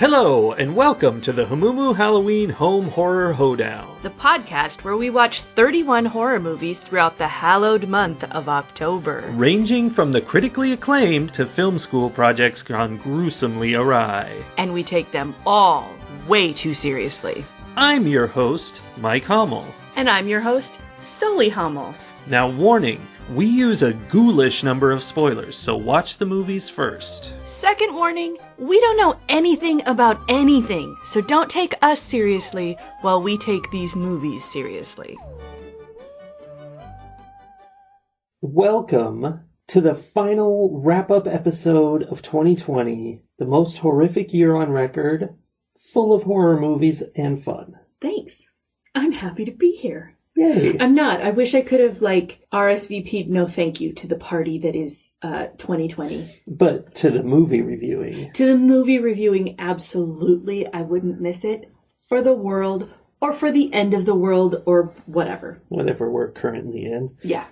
Hello, and welcome to the Hamumu Halloween Home Horror Hoedown. The podcast where we watch 31 horror movies throughout the hallowed month of October. Ranging from the critically acclaimed to film school projects gone gruesomely awry. And we take them all way too seriously. I'm your host, Mike Hummel. And I'm your host, Sully Hummel. Now warning, we use a ghoulish number of spoilers, so watch the movies first. Second warning, we don't know anything about anything, so don't take us seriously while we take these movies seriously. Welcome to the final wrap-up episode of 2020, the most horrific year on record, full of horror movies and fun. Thanks. I'm happy to be here. Yay. I'm not. I wish I could have, RSVP'd no thank you to the party that is 2020. But to the movie reviewing. To the movie reviewing, absolutely. I wouldn't miss it for the world or for the end of the world or whatever. Whatever we're currently in. Yeah.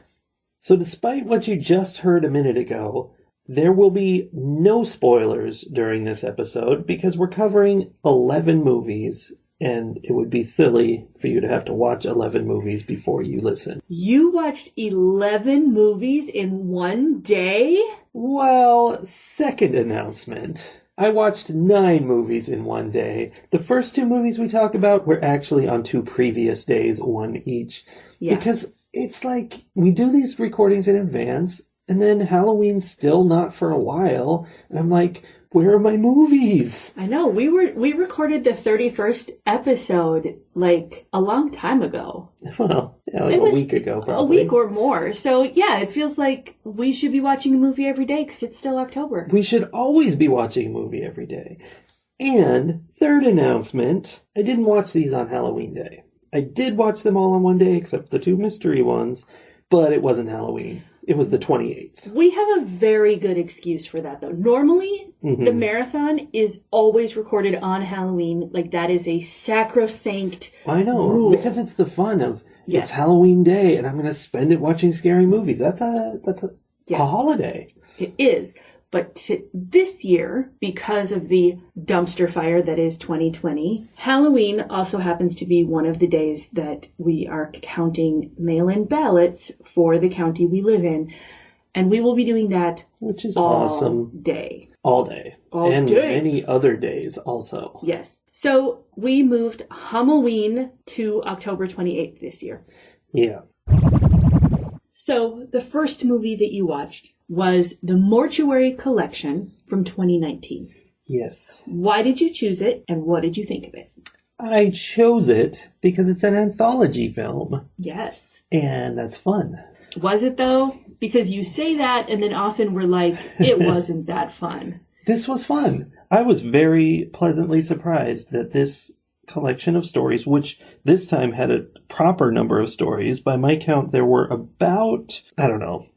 So despite what you just heard a minute ago, there will be no spoilers during this episode because we're covering 11 movies. And it would be silly for you to have to watch 11 movies before you listen. You watched 11 movies in one day? Well, second announcement. I watched 9 movies in one day. The first 2 movies we talk about were actually on 2 previous days, one each. Yeah. Because it's like, we do these recordings in advance, and then Halloween's still not for a while. And I'm like, where are my movies? I know. We recorded the 31st episode, a long time ago. Well, yeah, a week ago, probably. A week or more. So, yeah, it feels like we should be watching a movie every day because it's still October. We should always be watching a movie every day. And, third announcement, I didn't watch these on Halloween Day. I did watch them all on one day, except the 2 mystery ones, but it wasn't Halloween. It was the 28th. We have a very good excuse for that, though. Normally, the marathon is always recorded on Halloween. That is a sacrosanct I know, rule. because it's the fun of, Yes. It's Halloween Day, and I'm going to spend it watching scary movies. That's a holiday. It is. But this year, because of the dumpster fire that is 2020, Halloween also happens to be one of the days that we are counting mail-in ballots for the county we live in. And we will be doing that Which is all awesome. day. All day. All and day. many other days also. Yes. So we moved Halloween to October 28th this year. Yeah. So the first movie that you watched was the Mortuary Collection from 2019. Yes. Why did you choose it, and what did you think of it? I chose it because it's an anthology film. Yes. And that's fun. Was it, though? Because you say that, and then often we're like, it wasn't that fun. This was fun. I was very pleasantly surprised that this collection of stories, which this time had a proper number of stories. By my count, there were about,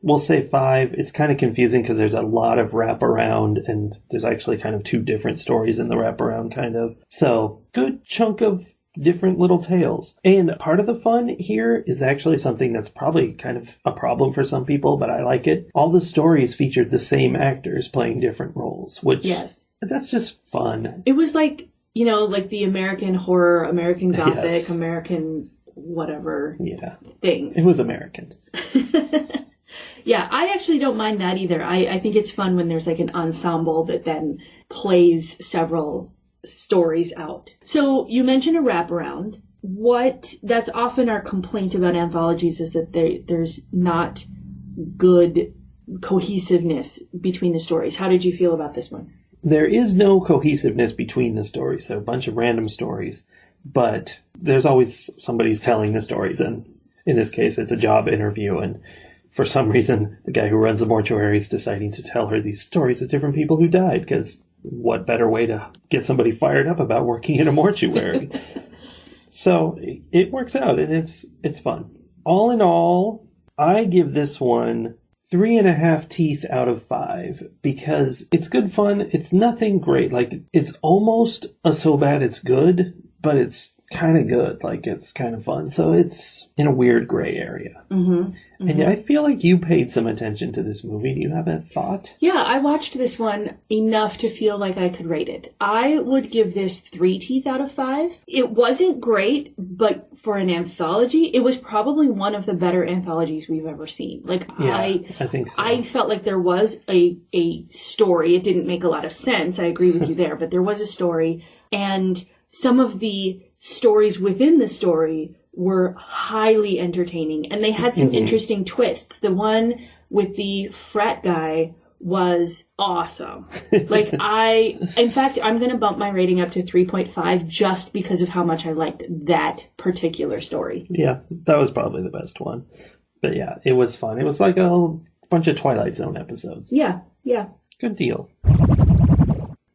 we'll say 5. It's kind of confusing because there's a lot of wraparound, and there's actually kind of 2 different stories in the wraparound, kind of. So, good chunk of different little tales. And part of the fun here is actually something that's probably kind of a problem for some people, but I like it. All the stories featured the same actors playing different roles, which, yes, that's just fun. It was like the American horror, American Gothic, Yes. American whatever things. It was American. Yeah, I actually don't mind that either. I think it's fun when there's an ensemble that then plays several stories out. So you mentioned a wraparound. That's often our complaint about anthologies is that there's not good cohesiveness between the stories. How did you feel about this one? There is no cohesiveness between the stories. They're a bunch of random stories, but there's always somebody's telling the stories, and in this case, it's a job interview, and for some reason, the guy who runs the mortuary is deciding to tell her these stories of different people who died, because what better way to get somebody fired up about working in a mortuary? So, it works out, and it's fun. All in all, I give this one 3.5 teeth out of 5 because it's good fun. It's nothing great. It's almost a so bad it's good, but it's kind of good. Like, it's kind of fun. So it's in a weird gray area. Mm-hmm. And I feel like you paid some attention to this movie. Do you have a thought? Yeah, I watched this one enough to feel like I could rate it. I would give this 3 teeth out of 5. It wasn't great, but for an anthology, it was probably one of the better anthologies we've ever seen. Like, Yeah, I think so. I felt like there was a story. It didn't make a lot of sense. I agree with you there, but there was a story. And some of the stories within the story were highly entertaining, and they had some interesting twists. The one with the frat guy was awesome. Like, in fact, I'm going to bump my rating up to 3.5 just because of how much I liked that particular story. Yeah, that was probably the best one. But yeah, it was fun. It was like a bunch of Twilight Zone episodes. Yeah. Good deal.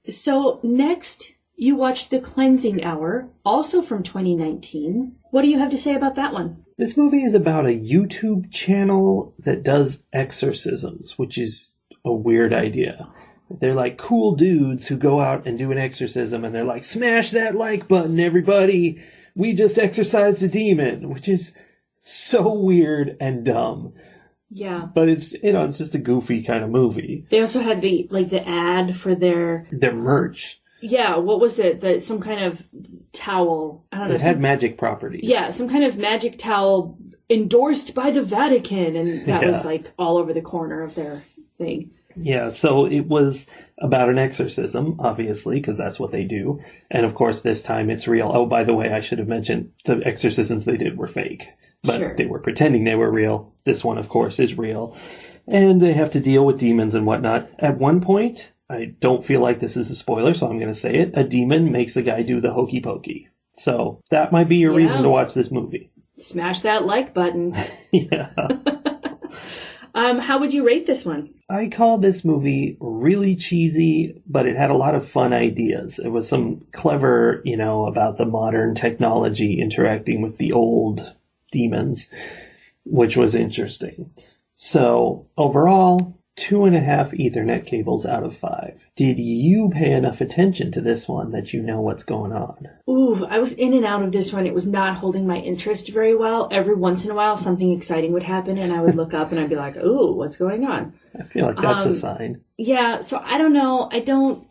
So next, you watched The Cleansing Hour, also from 2019. What do you have to say about that one? This movie is about a YouTube channel that does exorcisms, which is a weird idea. They're like cool dudes who go out and do an exorcism, and they're like, smash that like button, everybody! We just exorcised a demon, which is so weird and dumb. Yeah. But it's just a goofy kind of movie. They also had the ad for their merch. Yeah, what was it? Some kind of towel. I don't know. It had magic properties. Yeah, some kind of magic towel endorsed by the Vatican, and that was like all over the corner of their thing. Yeah, so it was about an exorcism, obviously, because that's what they do. And of course, this time it's real. Oh, by the way, I should have mentioned the exorcisms they did were fake. But they were pretending they were real. This one, of course, is real. And they have to deal with demons and whatnot. At one point, I don't feel like this is a spoiler, so I'm going to say it. A demon makes a guy do the hokey pokey. So that might be your reason to watch this movie. Smash that like button. Yeah. How would you rate this one? I call this movie really cheesy, but it had a lot of fun ideas. It was some clever, about the modern technology interacting with the old demons, which was interesting. So overall, 2.5 Ethernet cables out of 5. Did you pay enough attention to this one that you know what's going on? Ooh, I was in and out of this one. It was not holding my interest very well. Every once in a while, something exciting would happen, and I would look up and I'd be like, ooh, what's going on? I feel like that's a sign. Yeah, so I don't know. I don't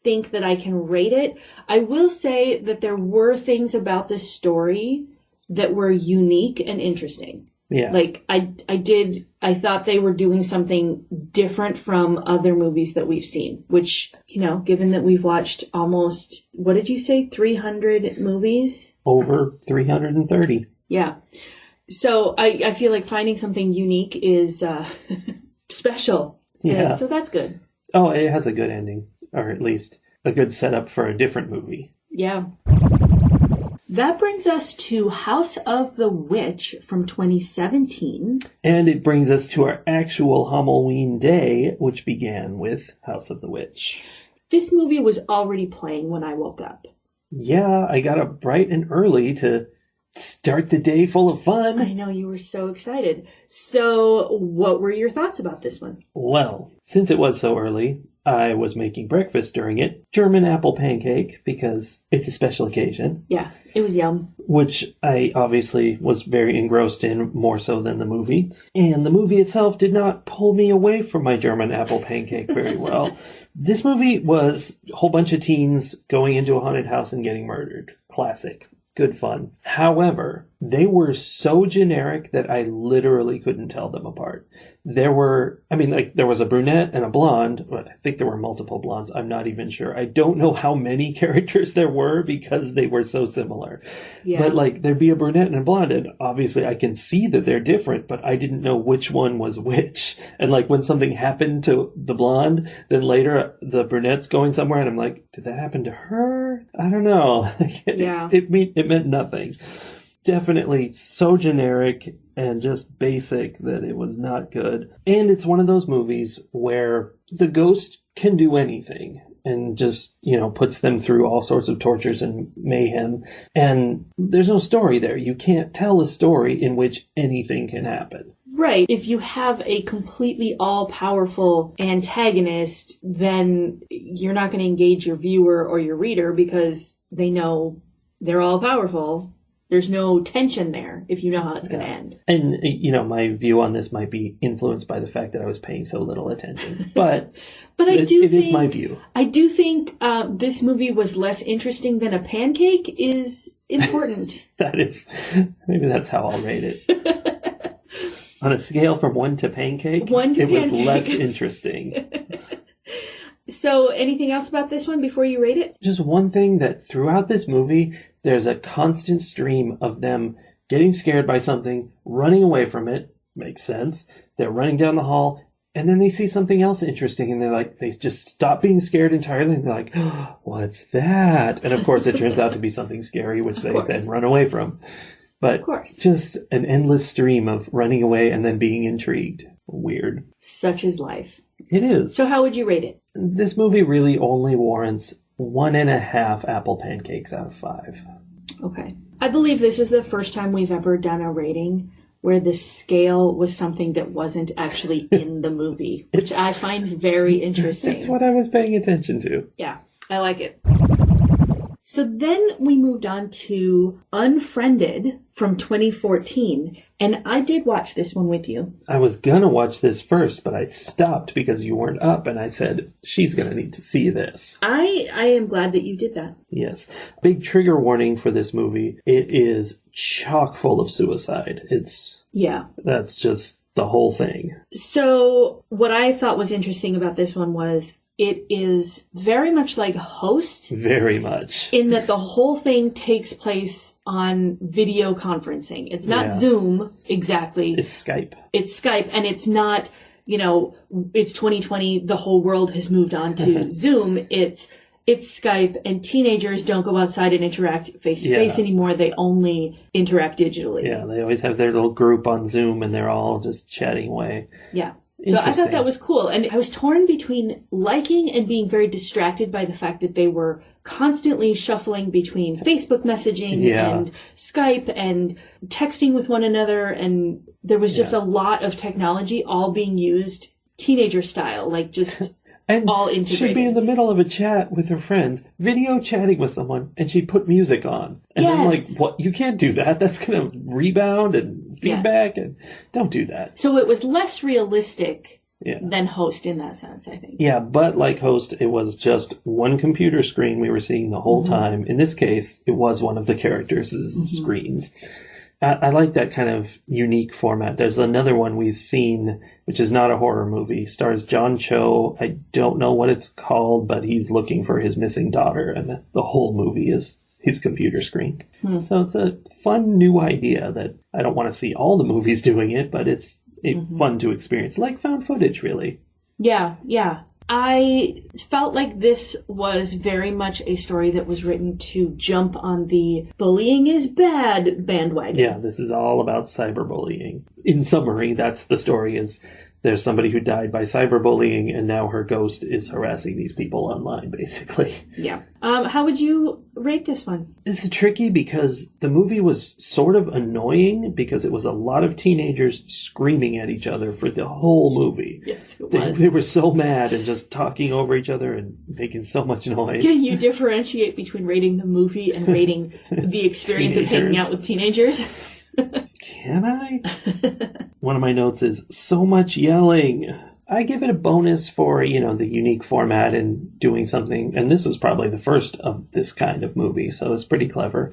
think that I can rate it. I will say that there were things about this story that were unique and interesting. Yeah. Like, I thought they were doing something different from other movies that we've seen, which, given that we've watched almost, what did you say, 300 movies? Over 330. Yeah. So I feel like finding something unique is special. Yeah. So that's good. Oh, it has a good ending, or at least a good setup for a different movie. Yeah. That brings us to House of the Witch from 2017. And it brings us to our actual Halloween day, which began with House of the Witch. This movie was already playing when I woke up. Yeah, I got up bright and early to start the day full of fun. I know, you were so excited. So, what were your thoughts about this one? Well, since it was so early, I was making breakfast during it. German apple pancake, because it's a special occasion. Yeah, it was yum. Which I obviously was very engrossed in, more so than the movie. And the movie itself did not pull me away from my German apple pancake very well. This movie was a whole bunch of teens going into a haunted house and getting murdered. Classic. Good fun. However, they were so generic that I literally couldn't tell them apart. There was a brunette and a blonde. Well, I think there were multiple blondes. I'm not even sure. I don't know how many characters there were because they were so similar. Yeah. But there'd be a brunette and a blonde, and obviously I can see that they're different, but I didn't know which one was which. And when something happened to the blonde, then later the brunette's going somewhere, and I'm like, did that happen to her? I don't know. Yeah. It meant nothing. Definitely so generic and just basic that it was not good. And it's one of those movies where the ghost can do anything and just, puts them through all sorts of tortures and mayhem. And there's no story there. You can't tell a story in which anything can happen. Right. If you have a completely all-powerful antagonist, then you're not going to engage your viewer or your reader because they know they're all powerful. There's no tension there if you know how it's going to end. And, my view on this might be influenced by the fact that I was paying so little attention. But, it is my view. I do think this movie was less interesting than a pancake is important. Maybe that's how I'll rate it. On a scale from 1 to pancake, was less interesting. So, anything else about this one before you rate it? Just one thing that throughout this movie, there's a constant stream of them getting scared by something, running away from it. Makes sense. They're running down the hall, and then they see something else interesting, and they just stop being scared entirely, and they're like, oh, what's that? And of course, it turns out to be something scary, which they then run away from. But just an endless stream of running away and then being intrigued. Weird. Such is life. It is. So how would you rate it? This movie really only warrants 1.5 apple pancakes out of 5. Okay. I believe this is the first time we've ever done a rating where the scale was something that wasn't actually in the movie, which I find very interesting. It's what I was paying attention to. Yeah, I like it. So then we moved on to Unfriended from 2014, and I did watch this one with you. I was gonna watch this first, but I stopped because you weren't up, and I said, she's gonna need to see this. I am glad that you did that. Yes. Big trigger warning for this movie. It is chock full of suicide. That's just the whole thing. So what I thought was interesting about this one was it is very much like Host. Very much. In that the whole thing takes place on video conferencing. It's not Zoom, exactly. It's Skype. It's Skype, and it's not, it's 2020, the whole world has moved on to Zoom. It's Skype, and teenagers don't go outside and interact face-to-face anymore. They only interact digitally. Yeah, they always have their little group on Zoom, and they're all just chatting away. Yeah. So I thought that was cool. And I was torn between liking and being very distracted by the fact that they were constantly shuffling between Facebook messaging and Skype and texting with one another. And there was just a lot of technology all being used teenager style, like just and all integrated. She'd be in the middle of a chat with her friends, video chatting with someone, and she'd put music on. And I'm like, what? You can't do that. That's going to rebound and feedback, and don't do that. So it was less realistic than Host in that sense, I think. Yeah, but like Host, it was just one computer screen we were seeing the whole time. In this case, it was one of the characters' screens. I like that kind of unique format. There's another one we've seen, which is not a horror movie. Stars John Cho. I don't know what it's called, but he's looking for his missing daughter, and the whole movie is his computer screen. So it's a fun new idea that I don't want to see all the movies doing it, but it's fun to experience. Like found footage, really. Yeah, yeah. I felt like this was very much a story that was written to jump on the bullying is bad bandwagon. Yeah, this is all about cyberbullying. In summary, that's the story is there's somebody who died by cyberbullying, and now her ghost is harassing these people online, basically. Yeah. How would you rate this one? This is tricky because the movie was sort of annoying because it was a lot of teenagers screaming at each other for the whole movie. Yes, it was. They were so mad and just talking over each other and making so much noise. Can you differentiate between rating the movie and rating the experience of hanging out with teenagers? Can I? One of my notes is so much yelling. I give it a bonus for, the unique format and doing something. And this was probably the first of this kind of movie, so it's pretty clever.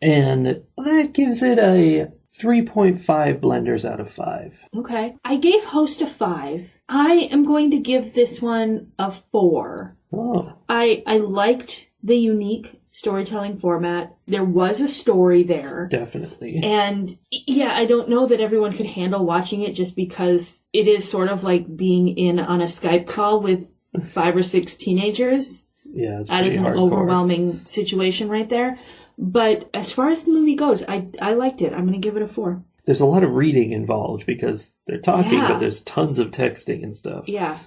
And that gives it a 3.5 blenders out of 5. Okay. I gave Host a 5. I am going to give this one a 4. Oh. I liked the unique storytelling format. There was a story there. Definitely. And I don't know that everyone could handle watching it just because it is sort of like being in on a Skype call with 5 or 6 teenagers. Yeah, it's that is an hardcore. Overwhelming situation right there. But as far as the movie goes, I liked it. I'm going to give it a 4. There's a lot of reading involved because they're talking, but there's tons of texting and stuff. Yeah.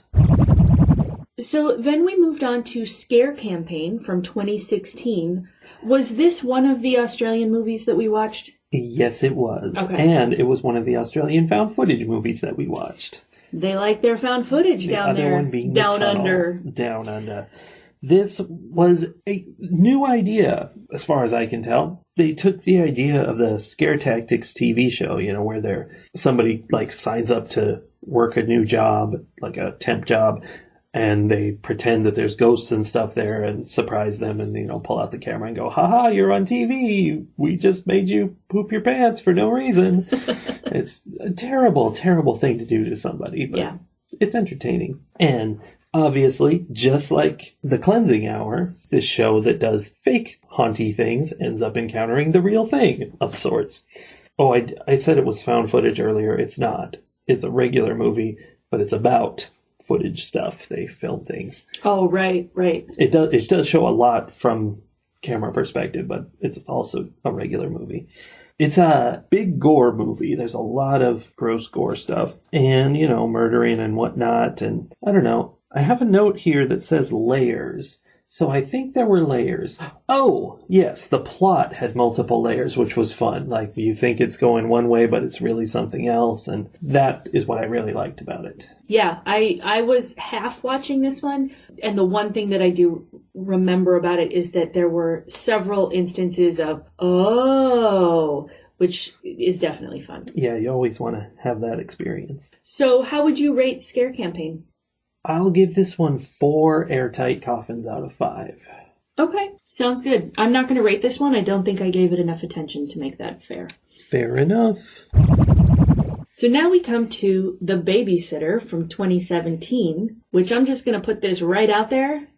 So then we moved on to Scare Campaign from 2016. Was this one of the Australian movies that we watched? Yes, it was. Okay. And it was one of the Australian found footage movies that we watched. They like their found footage down there. The other one being down the tunnel, under. Down under. This was a new idea, as far as I can tell. They took the idea of the Scare Tactics TV show, where somebody like signs up to work a new job, like a temp job, and they pretend that there's ghosts and stuff there and surprise them and, pull out the camera and go, haha, you're on TV. We just made you poop your pants for no reason. It's a terrible, terrible thing to do to somebody, but it's entertaining. And obviously, just like The Cleansing Hour, this show that does fake haunty things ends up encountering the real thing of sorts. Oh, I said it was found footage earlier. It's not. It's a regular movie, but it's about footage stuff. They film things. Oh, right. It does show a lot from camera perspective, but it's also a regular movie. It's a big gore movie. There's a lot of gross gore stuff and, murdering and whatnot. And I don't know. I have a note here that says layers. So I think there were layers. Oh, yes, the plot has multiple layers, which was fun. Like, you think it's going one way, but it's really something else. And that is what I really liked about it. Yeah, I was half watching this one. And the one thing that I do remember about it is that there were several instances of, which is definitely fun. Yeah, you always want to have that experience. So how would you rate Scare Campaign? I'll give this one 4 airtight coffins out of 5. Okay, sounds good. I'm not going to rate this one. I don't think I gave it enough attention to make that fair. Fair enough. So now we come to The Babysitter from 2017, which I'm just going to put this right out there.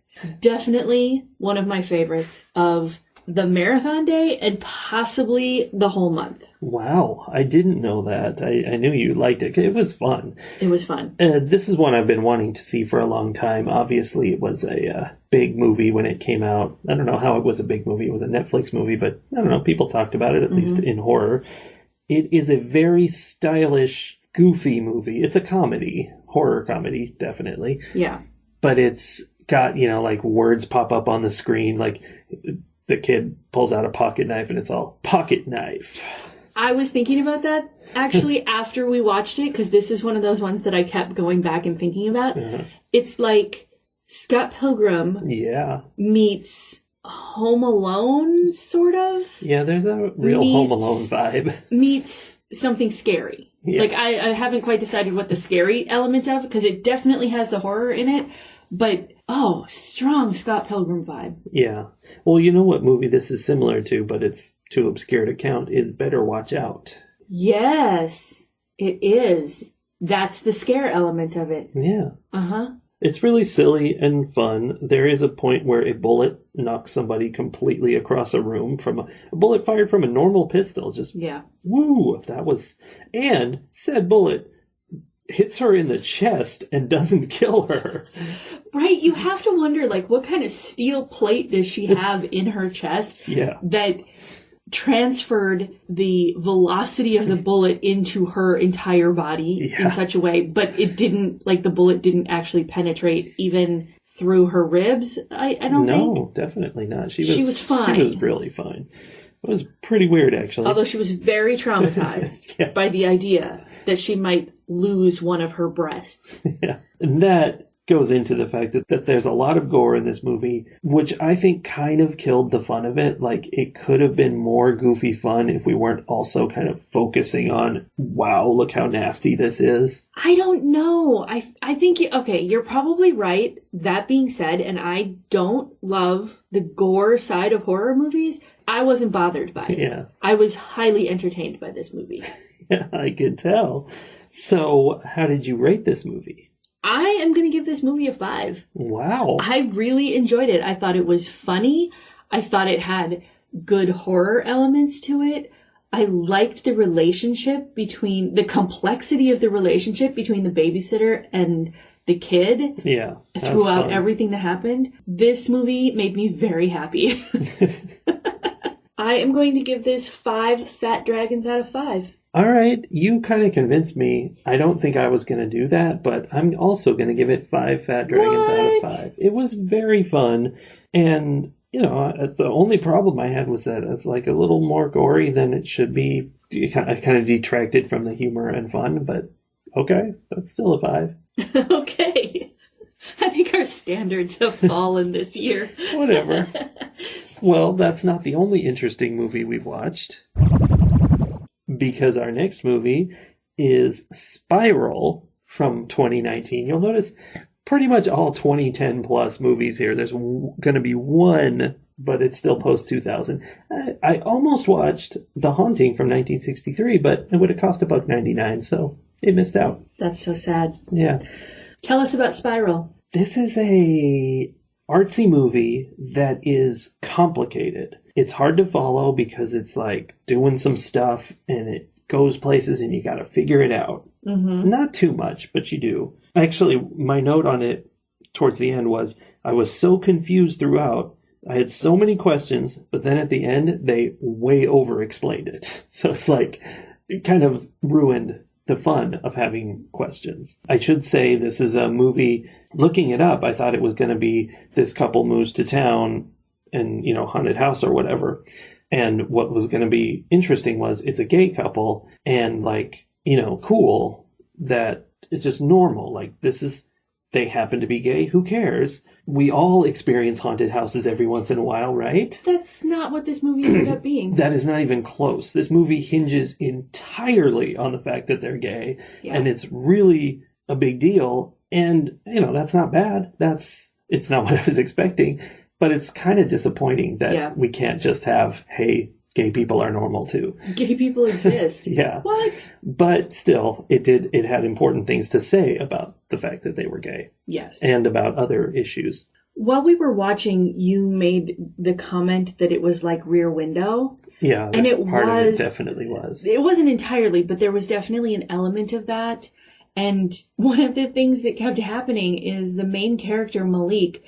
Definitely one of my favorites of the marathon day and possibly the whole month. Wow, I didn't know that. I knew you liked it. It was fun. It was fun. This is one I've been wanting to see for a long time. Obviously, it was a big movie when it came out. I don't know how it was a big movie. It was a Netflix movie, but I don't know. People talked about it, at least in horror. It is a very stylish, goofy movie. It's a comedy. Horror comedy, definitely. Yeah. But it's got, like words pop up on the screen, like the kid pulls out a pocket knife and it's all pocket knife. I was thinking about that actually after we watched it, because this is one of those ones that I kept going back and thinking about. It's like Scott Pilgrim meets Home Alone, sort of. Yeah, there's a real Home Alone vibe. Meets something scary. Yeah. Like, I haven't quite decided what the scary element of, because it definitely has the horror in it, but, strong Scott Pilgrim vibe. Yeah. Well, you know what movie this is similar to, but it's too obscure to count, is Better Watch Out. Yes, it is. That's the scare element of it. Yeah. Uh-huh. It's really silly and fun. There is a point where a bullet knocks somebody completely across a room from a bullet fired from a normal pistol. Just, woo, that was... And said bullet hits her in the chest and doesn't kill her. Right, you have to wonder, what kind of steel plate does she have in her chest that transferred the velocity of the bullet into her entire body in such a way, but it didn't, the bullet didn't actually penetrate even through her ribs, I don't think. No, definitely not. She was fine. She was really fine. It was pretty weird, actually. Although she was very traumatized by the idea that she might lose one of her breasts. Yeah. And that goes into the fact that there's a lot of gore in this movie, which I think kind of killed the fun of it. It could have been more goofy fun if we weren't also kind of focusing on, wow, look how nasty this is. I don't know. I think, you're probably right. That being said, and I don't love the gore side of horror movies, I wasn't bothered by it. Yeah. I was highly entertained by this movie. Yeah, I could tell. So, how did you rate this movie? I am going to give this movie a 5. Wow. I really enjoyed it. I thought it was funny. I thought it had good horror elements to it. I liked the complexity of the relationship between the babysitter and the kid. Yeah. Throughout everything that happened. This movie made me very happy. I am going to give this 5 fat dragons out of 5. All right, you kind of convinced me. I don't think I was going to do that, but I'm also going to give it 5 fat dragons out of 5. It was very fun, and, the only problem I had was that it's a little more gory than it should be. I kind of detracted from the humor and fun, but okay, that's still a 5. Okay. I think our standards have fallen this year. Whatever. Well, that's not the only interesting movie we've watched. Because our next movie is Spiral from 2019. You'll notice pretty much all 2010 plus movies here. There's going to be one, but it's still post 2000. I almost watched The Haunting from 1963, but it would have cost $1.99, so it missed out. That's so sad. Yeah. Tell us about Spiral. This is a artsy movie that is complicated. It's hard to follow because it's like doing some stuff and it goes places and you got to figure it out. Mm-hmm. Not too much, but you do. Actually, my note on it towards the end was I was so confused throughout. I had so many questions, but then at the end, they way over-explained it. So it's like, it kind of ruined the fun of having questions. I should say this is a movie, looking it up, I thought it was going to be this couple moves to town and, you know, haunted house or whatever. And what was going to be interesting was it's a gay couple and like, you know, cool that it's just normal. Like this is, they happen to be gay. Who cares? We all experience haunted houses every once in a while, right? That's not what this movie ended up being. That is not even close. This movie hinges entirely on the fact that they're gay. Yeah. And it's really a big deal. And, you know, that's not bad. It's not what I was expecting. But it's kind of disappointing that we can't just have, hey, gay people are normal too. Gay people exist. Yeah. What? But still, it had important things to say about the fact that they were gay. Yes. And about other issues. While we were watching, you made the comment that it was like Rear Window. Yeah, and part of it definitely was. It wasn't entirely, but there was definitely an element of that. And one of the things that kept happening is the main character, Malik,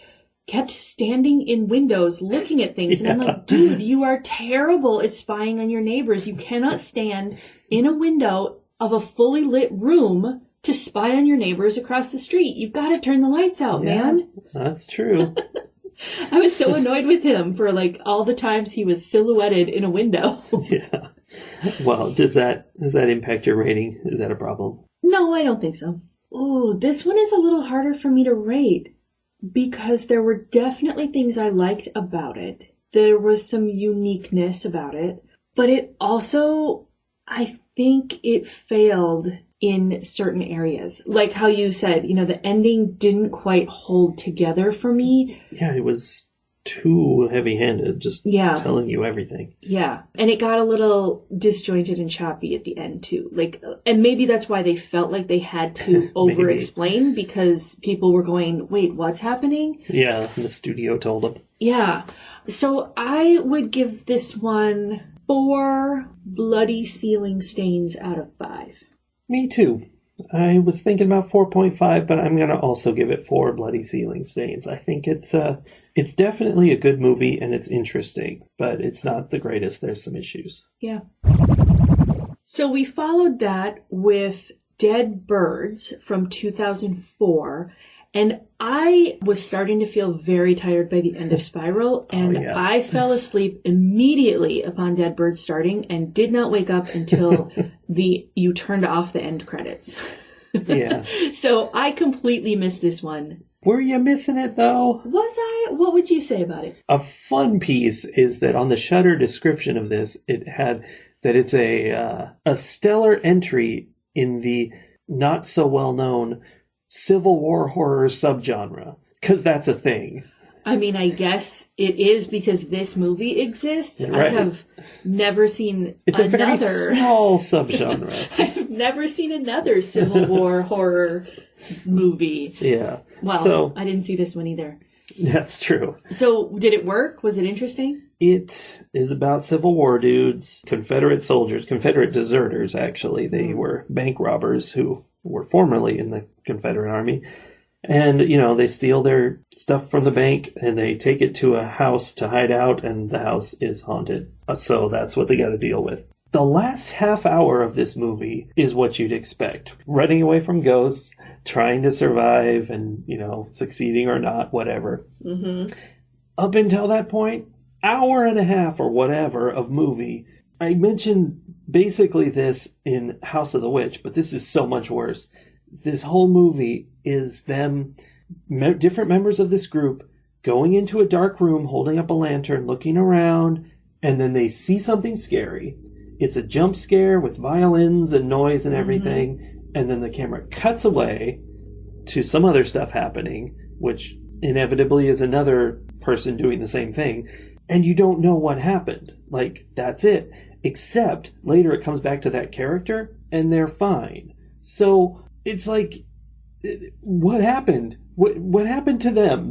kept standing in windows looking at things. And I'm like, dude, you are terrible at spying on your neighbors. You cannot stand in a window of a fully lit room to spy on your neighbors across the street. You've got to turn the lights out, man. That's true. I was so annoyed with him for like all the times he was silhouetted in a window. Yeah. Well, does that impact your rating? Is that a problem? No, I don't think so. Oh, this one is a little harder for me to rate. Because there were definitely things I liked about it. There was some uniqueness about it. But it also, I think it failed in certain areas. Like how you said, you know, the ending didn't quite hold together for me. Yeah, it was too heavy-handed, just telling you everything. Yeah. And it got a little disjointed and choppy at the end, too. Like, and maybe that's why they felt like they had to over-explain, because people were going, wait, what's happening? Yeah, the studio told them. Yeah. So I would give this one 4 bloody ceiling stains out of 5. Me too. I was thinking about 4.5, but I'm going to also give it 4 bloody ceiling stains. I think it's definitely a good movie and it's interesting, but it's not the greatest. There's some issues. Yeah. So we followed that with Dead Birds from 2004, and I was starting to feel very tired by the end of Spiral, and I fell asleep immediately upon Dead Birds starting and did not wake up until you turned off the end credits. Yeah. So I completely missed this one. Were you missing it, though? Was I? What would you say about it? A fun piece is that on the Shudder description of this, it had that it's a stellar entry in the not-so-well-known Civil War horror subgenre, because that's a thing. I mean, I guess it is because this movie exists. Right. I have never seen It's a very small subgenre. I've never seen another Civil War horror movie. Yeah. Well, I didn't see this one either. That's true. So, did it work? Was it interesting? It is about Civil War dudes, Confederate soldiers, Confederate deserters, actually. They were bank robbers who were formerly in the Confederate Army. And, you know, they steal their stuff from the bank and they take it to a house to hide out, and the house is haunted. So that's what they got to deal with. The last half hour of this movie is what you'd expect. Running away from ghosts, trying to survive, and, you know, succeeding or not, whatever. Mm-hmm. Up until that point, hour and a half or whatever of movie. I mentioned basically this in House of the Witch, but this is so much worse. This whole movie is them different members of this group going into a dark room, holding up a lantern, looking around, and then they see something scary. It's a jump scare with violins and noise and everything, and then the camera cuts away to some other stuff happening, which inevitably is another person doing the same thing, and you don't know what happened. Like, that's it. Except later it comes back to that character, and they're fine. So it's like, what happened? What happened to them?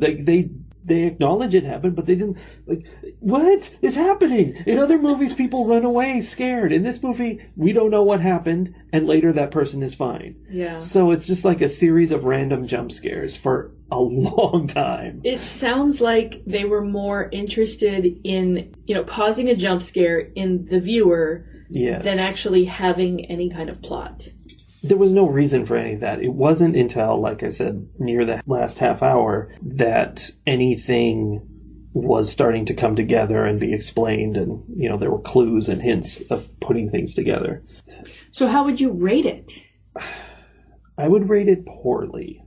They acknowledge it happened, but they didn't, like, what is happening? In other movies, people run away scared. In this movie, we don't know what happened, and later that person is fine. Yeah. So it's just like a series of random jump scares for a long time. It sounds like they were more interested in, causing a jump scare in the viewer than actually having any kind of plot. There was no reason for any of that. It wasn't until, like I said, near the last half hour that anything was starting to come together and be explained, and, there were clues and hints of putting things together. So how would you rate it? I would rate it poorly.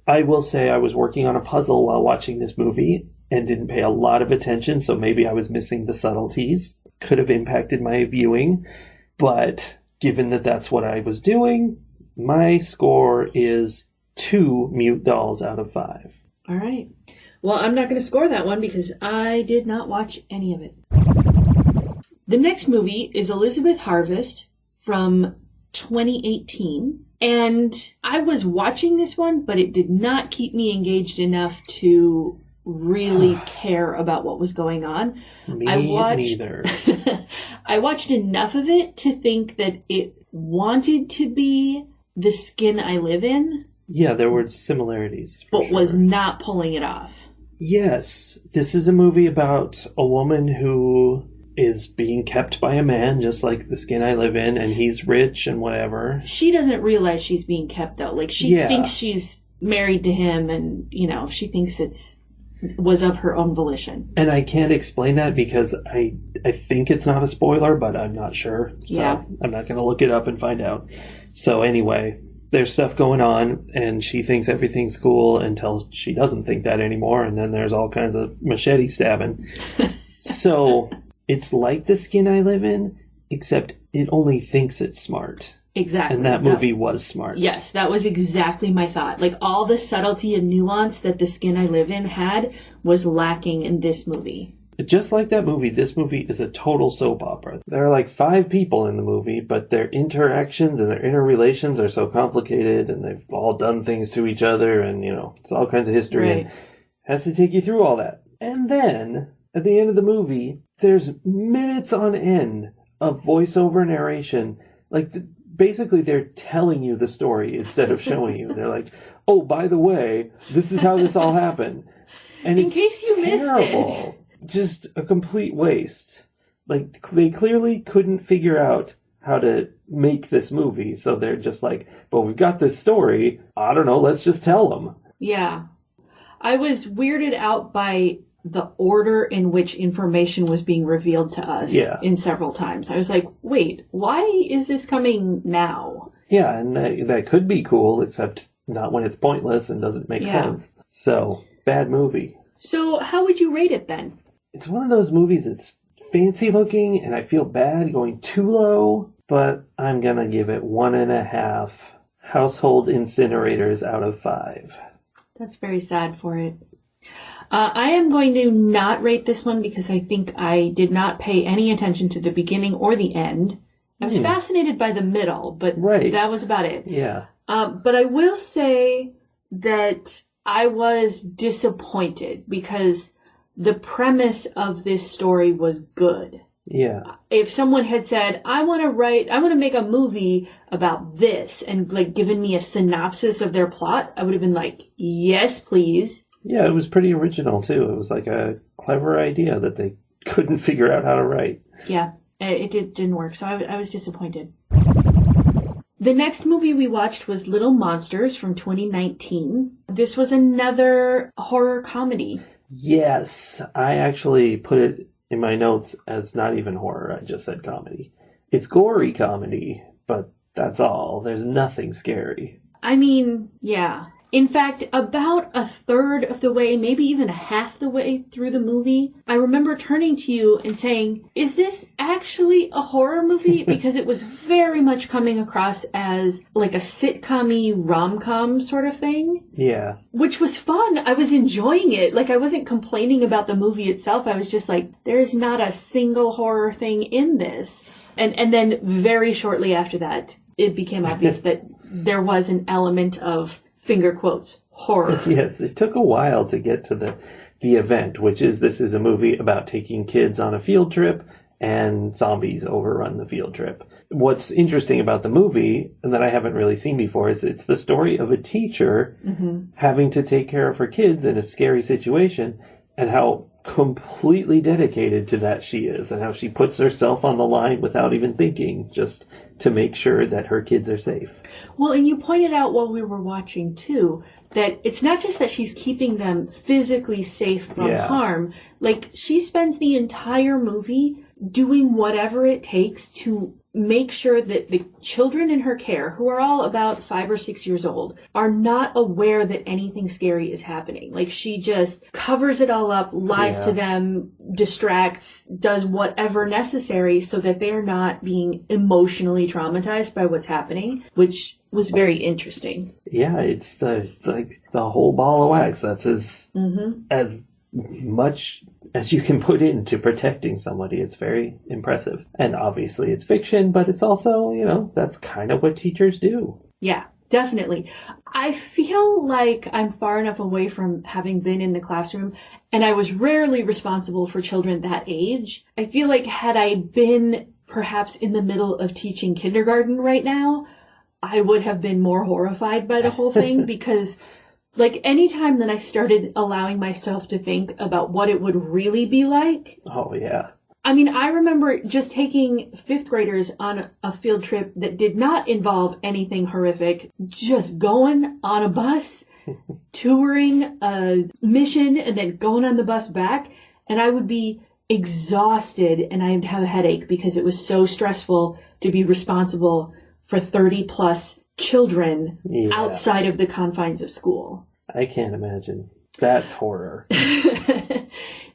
I will say I was working on a puzzle while watching this movie and didn't pay a lot of attention, so maybe I was missing the subtleties. Could have impacted my viewing, but given that that's what I was doing, my score is 2 mute dolls out of 5. All right. Well, I'm not going to score that one because I did not watch any of it. The next movie is Elizabeth Harvest from 2018. And I was watching this one, but it did not keep me engaged enough to really care about what was going on. Neither. I watched enough of it to think that it wanted to be The Skin I Live In. Yeah, there were similarities. But was not pulling it off. Yes, this is a movie about a woman who is being kept by a man, just like The Skin I Live In, and he's rich and whatever. She doesn't realize she's being kept, though. Like, she thinks she's married to him, and, she thinks was of her own volition. And I can't explain that because I think it's not a spoiler, but I'm not sure. So I'm not going to look it up and find out. So anyway, there's stuff going on, and she thinks everything's cool until she doesn't think that anymore, and then there's all kinds of machete stabbing. So it's like The Skin I Live In, except it only thinks it's smart. Exactly. And that movie was smart. Yes, that was exactly my thought. Like, all the subtlety and nuance that The Skin I Live In had was lacking in this movie. Just like that movie, this movie is a total soap opera. There are like 5 people in the movie, but their interactions and their interrelations are so complicated, and they've all done things to each other, and, it's all kinds of history. Right. And has to take you through all that. And then, at the end of the movie, there's minutes on end of voiceover narration. Like, basically, they're telling you the story instead of showing you. They're like, oh, by the way, this is how this all happened. And in case you missed it. Just a complete waste. Like, they clearly couldn't figure out how to make this movie. So they're just like, but we've got this story. I don't know, let's just tell them. Yeah. I was weirded out by the order in which information was being revealed to us in several times. I was like, wait, why is this coming now? Yeah, and that could be cool, except not when it's pointless and doesn't make sense. So, bad movie. So, how would you rate it then? It's one of those movies that's fancy looking, and I feel bad going too low, but I'm gonna give it 1.5 household incinerators out of 5. That's very sad for it. I am going to not rate this one because I think I did not pay any attention to the beginning or the end. I was fascinated by the middle, but that was about it. Yeah. But I will say that I was disappointed because the premise of this story was good. Yeah. If someone had said, I want to make a movie about this, and like given me a synopsis of their plot, I would have been like, yes, please. Yeah, it was pretty original too. It was like a clever idea that they couldn't figure out how to write. Yeah, it didn't work, so I was disappointed. The next movie we watched was Little Monsters from 2019. This was another horror comedy. Yes, I actually put it in my notes as not even horror. I just said comedy. It's gory comedy, but that's all. There's nothing scary. I mean, yeah. In fact, about a third of the way, maybe even a half the way through the movie, I remember turning to you and saying, is this actually a horror movie? Because it was very much coming across as like a sitcom-y rom-com sort of thing. Yeah. Which was fun. I was enjoying it. Like, I wasn't complaining about the movie itself. I was just like, there's not a single horror thing in this. And then very shortly after that, it became obvious that there was an element of finger quotes, horror. Yes, it took a while to get to the event, which is this is a movie about taking kids on a field trip and zombies overrun the field trip. What's interesting about the movie, and that I haven't really seen before, is it's the story of a teacher having to take care of her kids in a scary situation, and how completely dedicated to that she is, and how she puts herself on the line without even thinking, just to make sure that her kids are safe. Well, and you pointed out while we were watching, too, that it's not just that she's keeping them physically safe from harm. Like, she spends the entire movie doing whatever it takes to make sure that the children in her care, who are all about 5 or 6 years old, are not aware that anything scary is happening. Like, she just covers it all up, lies to them, distracts, does whatever necessary so that they're not being emotionally traumatized by what's happening, which was very interesting. Yeah, it's the whole ball of wax. That's as much as you can put into protecting somebody. It's very impressive. And obviously it's fiction, but it's also, that's kind of what teachers do. Yeah, definitely. I feel like I'm far enough away from having been in the classroom, and I was rarely responsible for children that age. I feel like had I been perhaps in the middle of teaching kindergarten right now, I would have been more horrified by the whole thing because like, anytime that I started allowing myself to think about what it would really be like. Oh, yeah. I mean, I remember just taking 5th graders on a field trip that did not involve anything horrific, just going on a bus, touring a mission, and then going on the bus back. And I would be exhausted and I would have a headache because it was so stressful to be responsible for 30 plus children outside of the confines of school. I can't imagine. That's horror.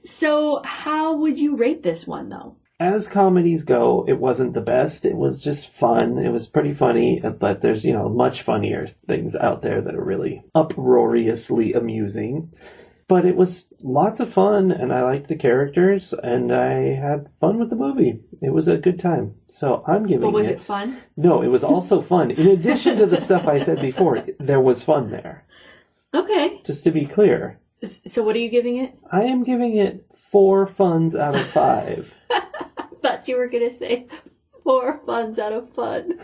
So how would you rate this one, though? As comedies go, it wasn't the best. It was just fun. It was pretty funny, but there's, much funnier things out there that are really uproariously amusing. But it was lots of fun, and I liked the characters, and I had fun with the movie. It was a good time. So I'm giving it... But was it fun? No, it was also fun. In addition to the stuff I said before, there was fun there. Okay. Just to be clear. So what are you giving it? I am giving it 4 funs out of 5. I thought you were going to say 4 funs out of fun.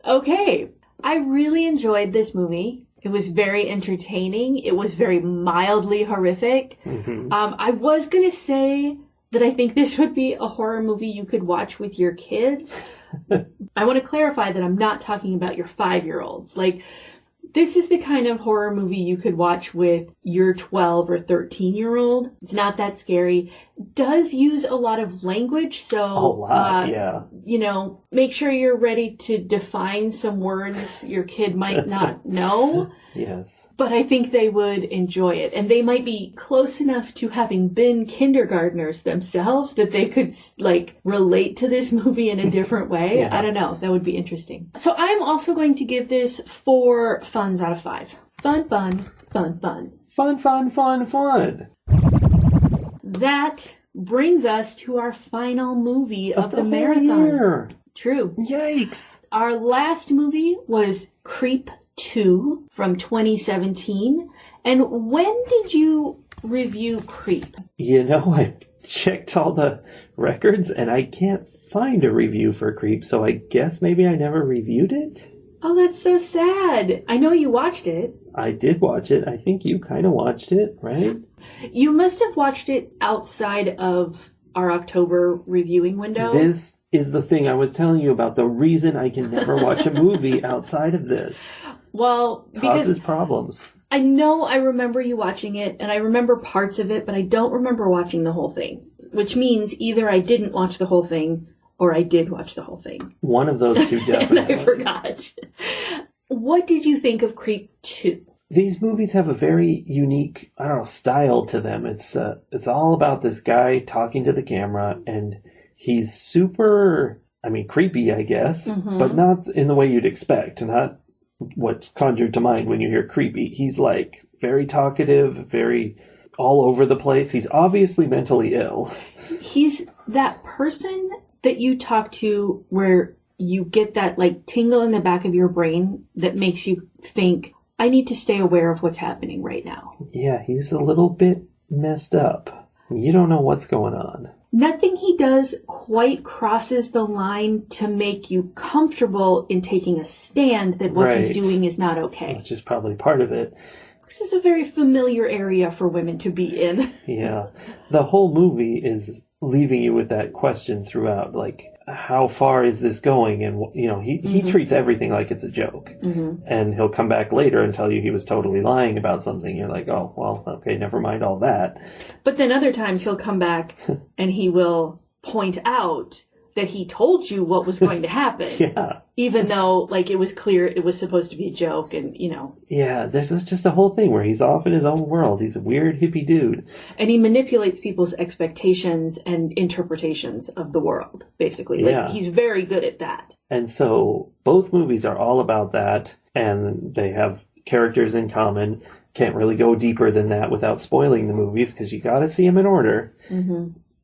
Okay. I really enjoyed this movie. It was very entertaining. It was very mildly horrific. I was going to say that I think this would be a horror movie you could watch with your kids. I want to clarify that I'm not talking about your 5-year-olds. Like, this is the kind of horror movie you could watch with your 12 or 13-year-old. It's not that scary. It does use a lot of language, so... A lot, yeah. Make sure you're ready to define some words your kid might not know. Yes. But I think they would enjoy it. And they might be close enough to having been kindergartners themselves that they could, relate to this movie in a different way. Yeah. I don't know. That would be interesting. So I'm also going to give this 4 funs out of 5. Fun, fun, fun, fun. Fun, fun, fun, fun. That brings us to our final movie of the whole marathon. Year. True. Yikes. Our last movie was Creep 2 from 2017. And when did you review Creep? I checked all the records and I can't find a review for Creep, so I guess maybe I never reviewed it? Oh, that's so sad. I know you watched it. I did watch it. I think you kind of watched it, right? You must have watched it outside of our October reviewing window. This is the thing I was telling you about. The reason I can never watch a movie outside of this. Well, causes problems. I know I remember you watching it, and I remember parts of it, but I don't remember watching the whole thing. Which means either I didn't watch the whole thing, or I did watch the whole thing. One of those two definitely. And I forgot. What did you think of Creep 2? These movies have a very unique, I don't know, style to them. It's all about this guy talking to the camera, and he's super, I mean, creepy, I guess, but not in the way you'd expect, not what's conjured to mind when you hear creepy. He's like very talkative, very all over the place. He's obviously mentally ill. He's that person that you talk to where you get that like tingle in the back of your brain that makes you think, I need to stay aware of what's happening right now. Yeah, he's a little bit messed up. You don't know what's going on. Nothing he does quite crosses the line to make you comfortable in taking a stand that what he's doing is not okay. Which is probably part of it. This is a very familiar area for women to be in. Yeah. The whole movie is leaving you with that question throughout, like, how far is this going? And, you know, he treats everything like it's a joke. And he'll come back later and tell you he was totally lying about something. You're like, oh, well, okay, never mind all that. But then other times he'll come back and he will point out that he told you what was going to happen. Yeah. Even though, like, it was clear it was supposed to be a joke and, you know. Yeah, there's just a whole thing where he's off in his own world. He's a weird hippie dude. And he manipulates people's expectations and interpretations of the world, basically. Like, he's very good at that. And so both movies are all about that, and they have characters in common. Can't really go deeper than that without spoiling the movies, because you gotta see them in order.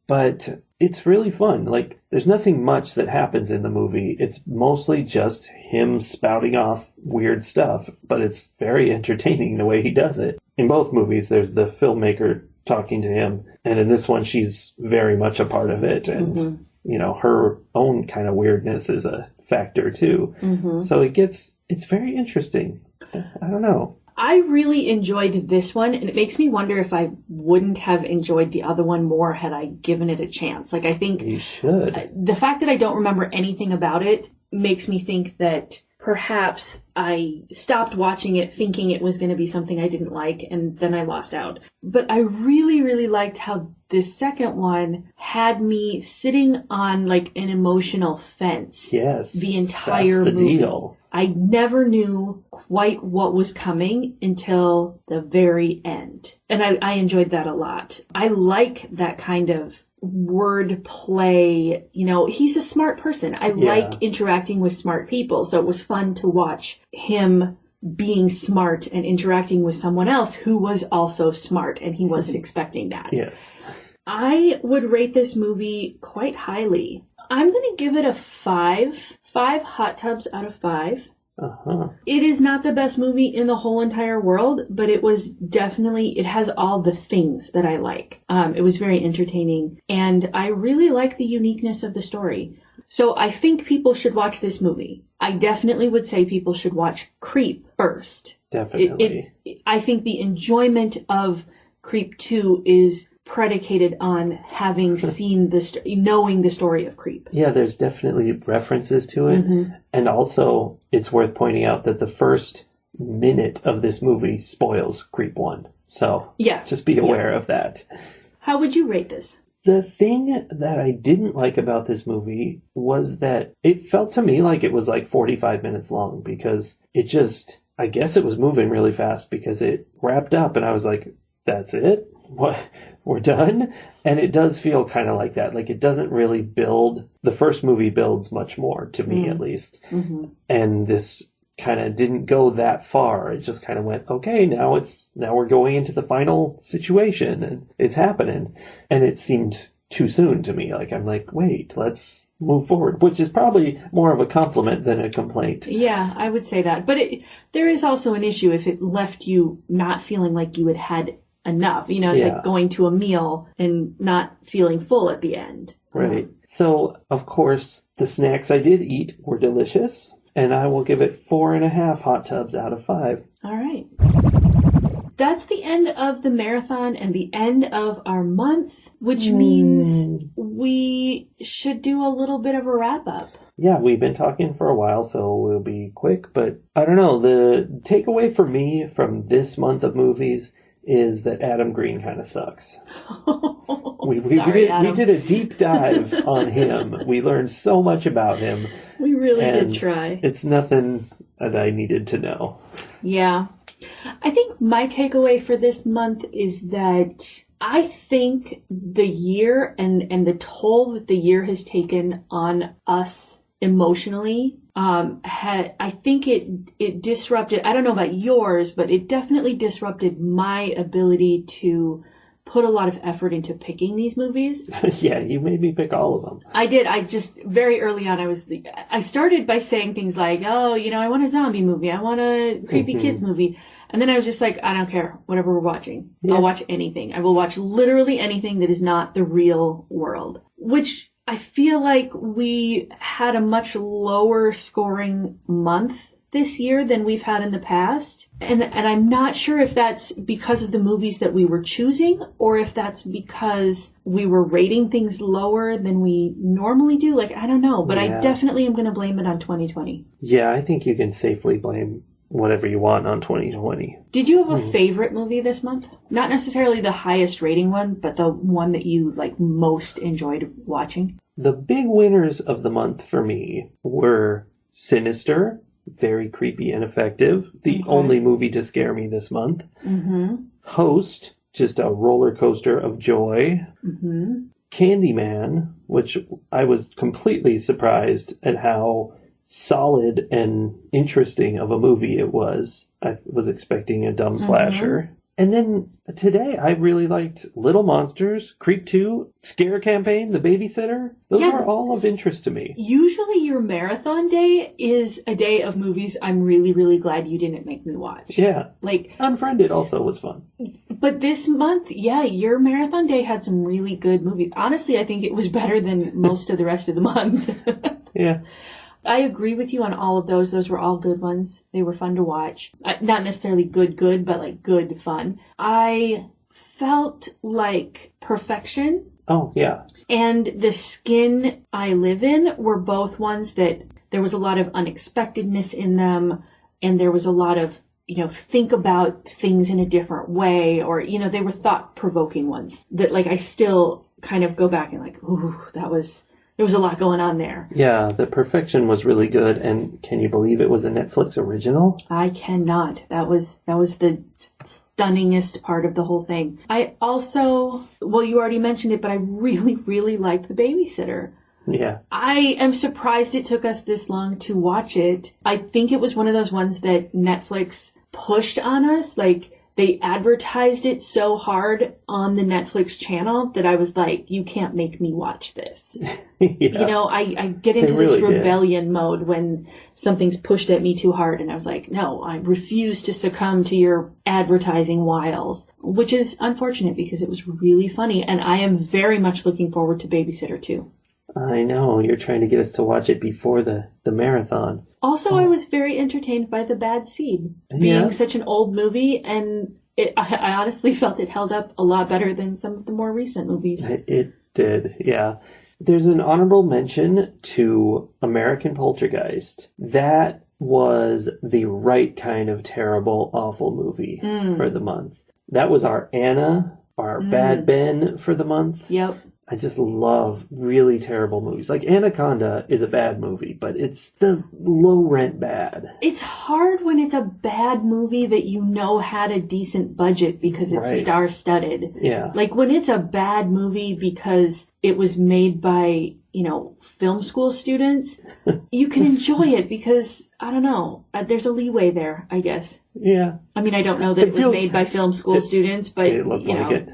But it's really fun. Like, there's nothing much that happens in the movie. It's mostly just him spouting off weird stuff, but it's very entertaining the way he does it. In both movies, there's the filmmaker talking to him, and in this one, she's very much a part of it, and, you know, her own kind of weirdness is a factor, too. So it's very interesting. I don't know. I really enjoyed this one, and it makes me wonder if I wouldn't have enjoyed the other one more had I given it a chance. Like, I think you should. The fact that I don't remember anything about it makes me think that perhaps I stopped watching it thinking it was going to be something I didn't like, and then I lost out. But I really, really liked how this second one had me sitting on, like, an emotional fence. Yes. The entire that's the movie. Deal. I never knew quite what was coming until the very end. And I enjoyed that a lot. I like that kind of word play. You know, he's a smart person. I like interacting with smart people. So it was fun to watch him being smart and interacting with someone else who was also smart, and he wasn't expecting that. Yes. I would rate this movie quite highly. I'm going to give it a 5. 5 hot tubs out of 5. It is not the best movie in the whole entire world, but it was definitely, it has all the things that I like. It was very entertaining, and I really like the uniqueness of the story. So I think people should watch this movie. I definitely would say people should watch Creep first. Definitely. I think the enjoyment of Creep 2 is predicated on having seen knowing the story of Creep. Yeah, there's definitely references to it. And also, it's worth pointing out that the first minute of this movie spoils Creep 1. So, just be aware of that. How would you rate this? The thing that I didn't like about this movie was that it felt to me like it was like 45 minutes long, because it just, I guess it was moving really fast, because it wrapped up and I was like, that's it? What? We're done? And it does feel kind of like that. Like, it doesn't really build. The first movie builds much more, to me at least. And this kind of didn't go that far. It just kind of went, okay, now we're going into the final situation and it's happening. And it seemed too soon to me. Like, I'm like, wait, let's move forward, which is probably more of a compliment than a complaint. Yeah, I would say that. But there is also an issue if it left you not feeling like you had enough. You know, it's like going to a meal and not feeling full at the end. Right. So, of course, the snacks I did eat were delicious, and I will give it 4.5 hot tubs out of 5. All right. That's the end of the marathon and the end of our month, which means we should do a little bit of a wrap up. Yeah, we've been talking for a while, so we'll be quick. But I don't know, the takeaway for me from this month of movies is that Adam Green kind of sucks. We did a deep dive on him. We learned so much about him. We really did try. It's nothing that I needed to know. Yeah. I think my takeaway for this month is that I think the year and the toll that the year has taken on us emotionally, I think it disrupted, I don't know about yours, but it definitely disrupted my ability to put a lot of effort into picking these movies. Yeah, you made me pick all of them. I did. I just, very early on, I started by saying things like, oh, I want a zombie movie. I want a creepy kids movie. And then I was just like, I don't care. Whatever we're watching. Yeah. I'll watch anything. I will watch literally anything that is not the real world. Which I feel like we had a much lower scoring month this year than we've had in the past. And I'm not sure if that's because of the movies that we were choosing or if that's because we were rating things lower than we normally do. Like, I don't know. But I definitely am going to blame it on 2020. Yeah, I think you can safely blame whatever you want on 2020. Did you have a favorite movie this month? Not necessarily the highest rating one, but the one that you most enjoyed watching? The big winners of the month for me were Sinister, very creepy and effective, the only movie to scare me this month. Host, just a roller coaster of joy. Candyman, which I was completely surprised at how solid and interesting of a movie it was. I was expecting a dumb slasher. And then today I really liked Little Monsters, Creep 2, Scare Campaign, The Babysitter. Those are all of interest to me. Usually your marathon day is a day of movies I'm really, really glad you didn't make me watch. Yeah. Like Unfriended also was fun. But this month, your marathon day had some really good movies. Honestly, I think it was better than most of the rest of the month. Yeah. I agree with you on all of those. Those were all good ones. They were fun to watch. Not necessarily good, but good fun. I felt like Perfection. Oh, yeah. And The Skin I Live In were both ones that there was a lot of unexpectedness in them. And there was a lot of, think about things in a different way. Or, they were thought-provoking ones that I still kind of go back and ooh, there was a lot going on there. Yeah, The Perfection was really good, and can you believe it was a Netflix original? I cannot. That was the stunningest part of the whole thing. I also, you already mentioned it, but I really, really liked The Babysitter. Yeah. I am surprised it took us this long to watch it. I think it was one of those ones that Netflix pushed on us, they advertised it so hard on the Netflix channel that I was like, you can't make me watch this. Yeah. I get into this rebellion mode when something's pushed at me too hard. And I was like, no, I refuse to succumb to your advertising wiles, which is unfortunate because it was really funny. And I am very much looking forward to Babysitter 2. I know. You're trying to get us to watch it before the marathon. Also, I was very entertained by The Bad Seed, being such an old movie, and I honestly felt it held up a lot better than some of the more recent movies. It did, yeah. There's an honorable mention to American Poltergeist. That was the right kind of terrible, awful movie for the month. That was our Anna, our Bad Ben for the month. Yep. I just love really terrible movies. Like Anaconda is a bad movie, but it's the low rent bad. It's hard when it's a bad movie that had a decent budget because it's star-studded. Yeah. Like when it's a bad movie because it was made by, film school students, you can enjoy it because, I don't know, there's a leeway there, I guess. Yeah. I mean, I don't know that it was made by film school students, but, it looked like it.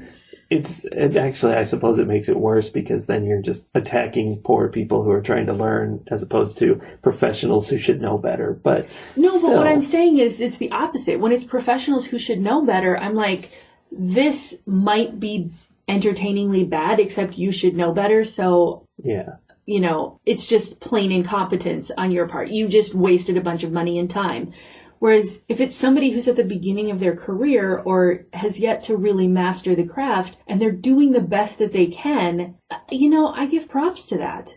It actually, I suppose it makes it worse because then you're just attacking poor people who are trying to learn as opposed to professionals who should know better. But but what I'm saying is it's the opposite. When it's professionals who should know better, I'm like, this might be entertainingly bad, except you should know better. So, it's just plain incompetence on your part. You just wasted a bunch of money and time. Whereas if it's somebody who's at the beginning of their career or has yet to really master the craft and they're doing the best that they can, I give props to that.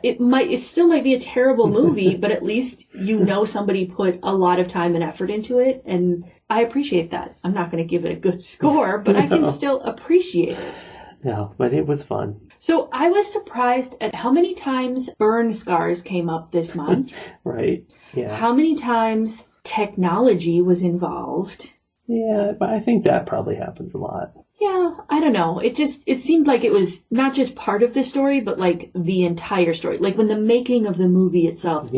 It still might be a terrible movie, but at least somebody put a lot of time and effort into it, and I appreciate that. I'm not going to give it a good score, but I can still appreciate it. No, but it was fun. So I was surprised at how many times burn scars came up this month. Right. Yeah. How many times technology was involved? Yeah, but I think that probably happens a lot. Yeah, I don't know. It seemed like it was not just part of the story, but like the entire story. Like when the making of the movie itself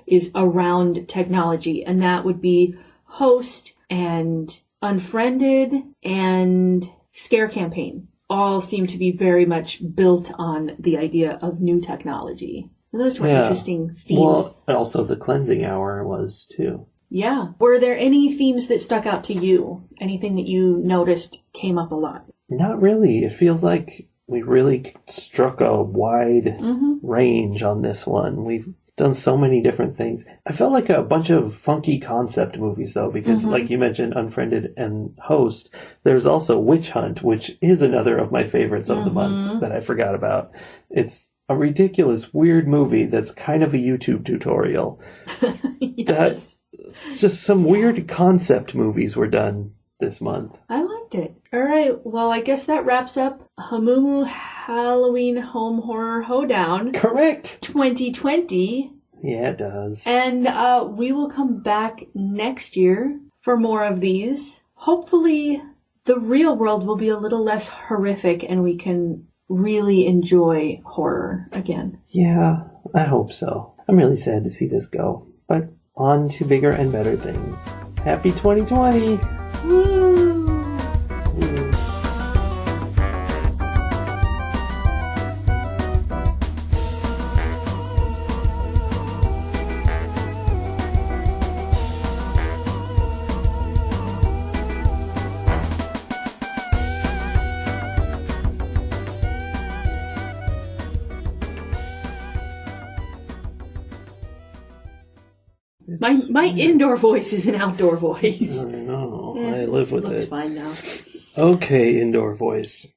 is around technology, and that would be Host and Unfriended and Scare Campaign. All seem to be very much built on the idea of new technology. Those were interesting themes. Well, also the cleansing hour was too. Yeah. Were there any themes that stuck out to you? Anything that you noticed came up a lot? Not really. It feels like we really struck a wide range on this one. We've done so many different things. I felt like a bunch of funky concept movies, though, because like you mentioned, Unfriended and Host, there's also Witch Hunt, which is another of my favorites of the month that I forgot about. It's a ridiculous, weird movie that's kind of a YouTube tutorial. Yes. It's just some weird concept movies were done this month. I liked it. All right. Well, I guess that wraps up Hamumu Halloween Home Horror Hoedown. Correct. 2020. Yeah, it does. And we will come back next year for more of these. Hopefully, the real world will be a little less horrific and we can really enjoy horror again. Yeah, I hope so. I'm really sad to see this go. But on to bigger and better things. Happy 2020! Woo! My indoor voice is an outdoor voice. I know. I live with it. Looks fine now. Okay, indoor voice.